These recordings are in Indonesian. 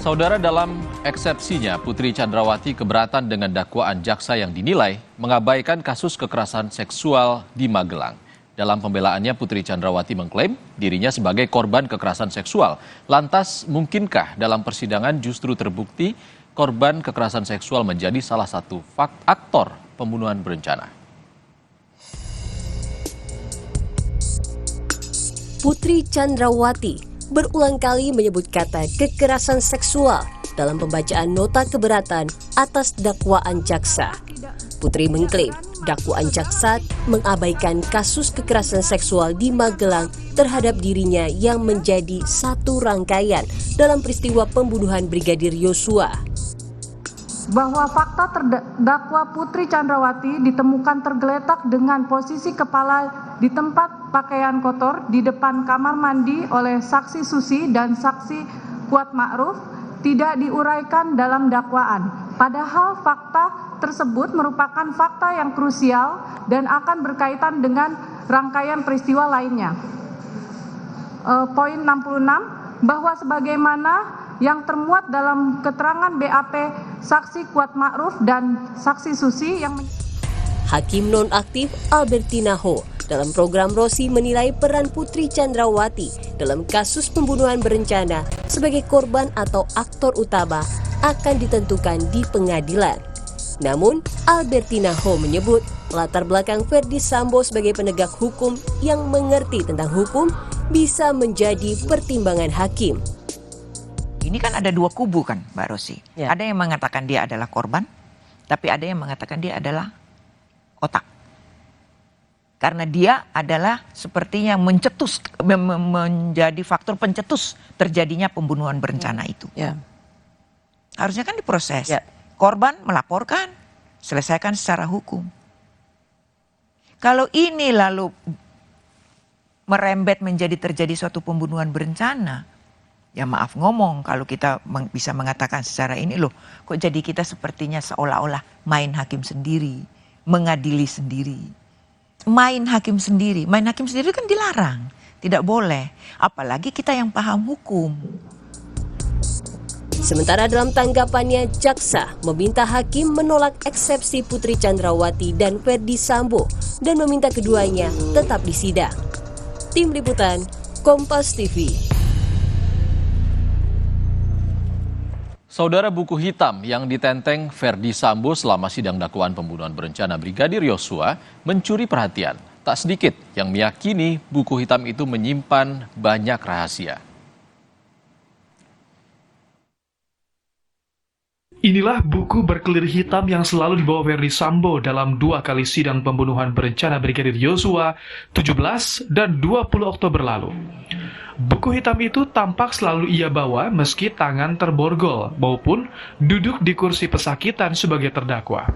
Saudara, dalam eksepsinya, Putri Chandrawati keberatan dengan dakwaan jaksa yang dinilai mengabaikan kasus kekerasan seksual di Magelang. Dalam pembelaannya, Putri Chandrawati mengklaim dirinya sebagai korban kekerasan seksual. Lantas, mungkinkah dalam persidangan justru terbukti korban kekerasan seksual menjadi salah satu aktor pembunuhan berencana? Putri Chandrawati berulang kali menyebut kata kekerasan seksual dalam pembacaan nota keberatan atas dakwaan jaksa. Putri mengklaim dakwaan jaksa mengabaikan kasus kekerasan seksual di Magelang terhadap dirinya yang menjadi satu rangkaian dalam peristiwa pembunuhan Brigadir Yosua. Bahwa fakta terdakwa Putri Chandrawati ditemukan tergeletak dengan posisi kepala di tempat pakaian kotor di depan kamar mandi oleh saksi Susi dan saksi Kuat Ma'ruf tidak diuraikan dalam dakwaan. Padahal fakta tersebut merupakan fakta yang krusial dan akan berkaitan dengan rangkaian peristiwa lainnya. Poin 66, bahwa sebagaimana yang termuat dalam keterangan BAP saksi Kuat Ma'ruf dan saksi Susi yang Hakim nonaktif Albertina Ho dalam program Rosi menilai peran Putri Chandrawati dalam kasus pembunuhan berencana sebagai korban atau aktor utama akan ditentukan di pengadilan. Namun, Albertina Ho menyebut latar belakang Ferdy Sambo sebagai penegak hukum yang mengerti tentang hukum bisa menjadi pertimbangan hakim. Ini kan ada dua kubu kan, Mbak Rosi. Ya. Ada yang mengatakan dia adalah korban, tapi ada yang mengatakan dia adalah otak. Karena dia adalah sepertinya mencetus, menjadi faktor pencetus terjadinya pembunuhan berencana itu. Ya. Harusnya kan diproses. Ya. Korban melaporkan, selesaikan secara hukum. Kalau ini lalu merembet menjadi terjadi suatu pembunuhan berencana, ya maaf ngomong kalau kita bisa mengatakan secara ini loh, kok jadi kita sepertinya seolah-olah main hakim sendiri, mengadili sendiri. Main hakim sendiri kan dilarang, tidak boleh. Apalagi kita yang paham hukum. Sementara dalam tanggapannya, jaksa meminta hakim menolak eksepsi Putri Chandrawati dan Ferdy Sambo dan meminta keduanya tetap di sidang. Tim Liputan, Kompas TV. Saudara, buku hitam yang ditenteng Ferdy Sambo selama sidang dakwaan pembunuhan berencana Brigadir Yosua mencuri perhatian. Tak sedikit yang meyakini buku hitam itu menyimpan banyak rahasia. Inilah buku berkelir hitam yang selalu dibawa Ferdy Sambo dalam 2 kali sidang pembunuhan berencana Brigadir Yosua 17 dan 20 Oktober lalu. Buku hitam itu tampak selalu ia bawa meski tangan terborgol maupun duduk di kursi pesakitan sebagai terdakwa.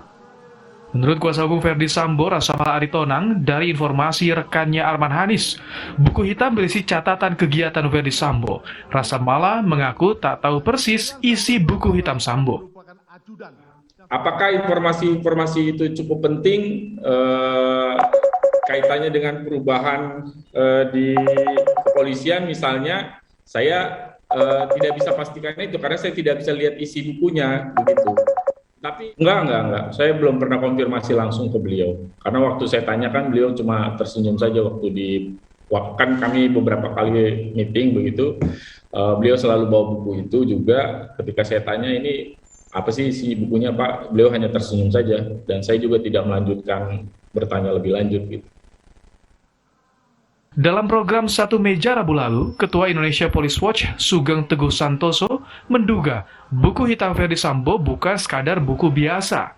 Menurut kuasa hukum Ferdy Sambo, Rasamala Aritonang, dari informasi rekannya Arman Hanis, buku hitam berisi catatan kegiatan Ferdy Sambo. Rasamala mengaku tak tahu persis isi buku hitam Sambo. Apakah informasi-informasi itu cukup penting kaitannya dengan perubahan di kepolisian misalnya, saya tidak bisa pastikan itu karena saya tidak bisa lihat isi bukunya begitu. Tapi enggak, saya belum pernah konfirmasi langsung ke beliau karena waktu saya tanyakan beliau cuma tersenyum saja waktu kan kami beberapa kali meeting begitu, beliau selalu bawa buku itu juga. Ketika saya tanya ini apa sih isi bukunya Pak, beliau hanya tersenyum saja dan saya juga tidak melanjutkan bertanya lebih lanjut gitu. Dalam program Satu Meja Rabu lalu, Ketua Indonesia Police Watch Sugeng Teguh Santoso menduga buku hitam Ferdy Sambo bukan sekadar buku biasa.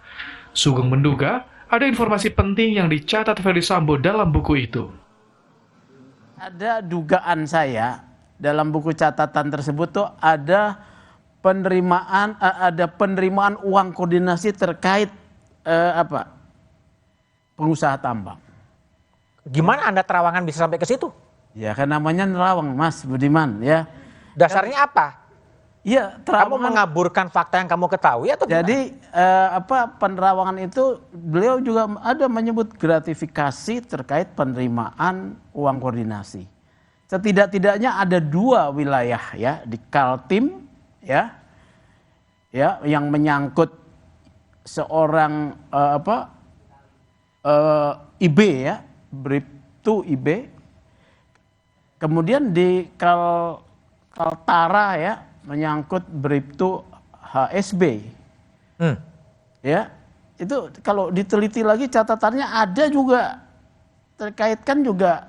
Sugeng menduga ada informasi penting yang dicatat Ferdy Sambo dalam buku itu. Ada dugaan saya dalam buku catatan tersebut tuh ada penerimaan uang koordinasi terkait pengusaha tambang. Gimana Anda terawangan bisa sampai ke situ? Ya kan namanya nerawang Mas Budiman ya. Dasarnya apa? Iya, kamu mengaburkan fakta yang kamu ketahui atau gimana? Jadi penerawangan itu beliau juga ada menyebut gratifikasi terkait penerimaan uang koordinasi. Setidak-tidaknya ada 2 wilayah ya di Kaltim ya ya, yang menyangkut seorang IB ya, Bribtu IB. Kemudian di Kaltara ya, menyangkut Bribtu HSB. Ya, itu kalau diteliti lagi catatannya ada juga terkaitkan juga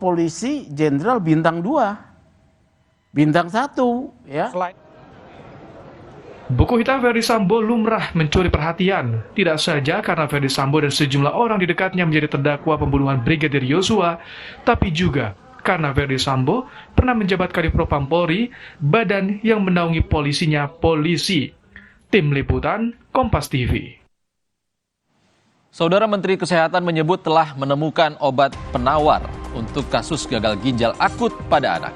polisi jenderal bintang 2, bintang 1 ya. Buku hitam Verdi Sambo lumrah mencuri perhatian, tidak saja karena Verdi Sambo dan sejumlah orang di dekatnya menjadi terdakwa pembunuhan Brigadir Yosua, tapi juga karena Verdi Sambo pernah menjabat Kadifropam Polri, badan yang menaungi polisinya Polisi. Tim Liputan, Kompas TV. Saudara Menteri Kesehatan menyebut telah menemukan obat penawar untuk kasus gagal ginjal akut pada anak.